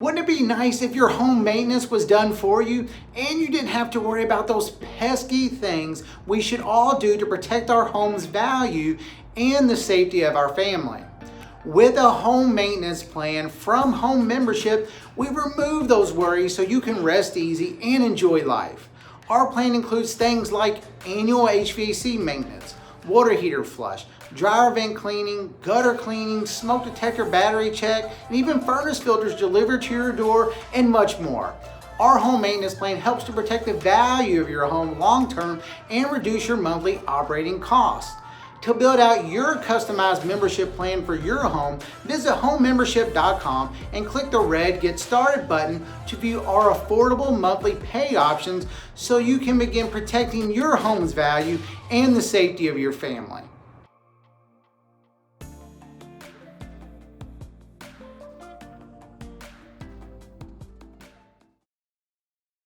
Wouldn't it be nice if your home maintenance was done for you and you didn't have to worry about those pesky things we should all do to protect our home's value and the safety of our family? With a home maintenance plan from Home Membership, we remove those worries so you can rest easy and enjoy life. Our plan includes things like annual HVAC maintenance, water heater flush, dryer vent cleaning, gutter cleaning, smoke detector battery check, and even furnace filters delivered to your door, and much more. Our home maintenance plan helps to protect the value of your home long term and reduce your monthly operating costs. To build out your customized membership plan for your home, visit homemembership.com and click the red Get Started button to view our affordable monthly pay options so you can begin protecting your home's value and the safety of your family.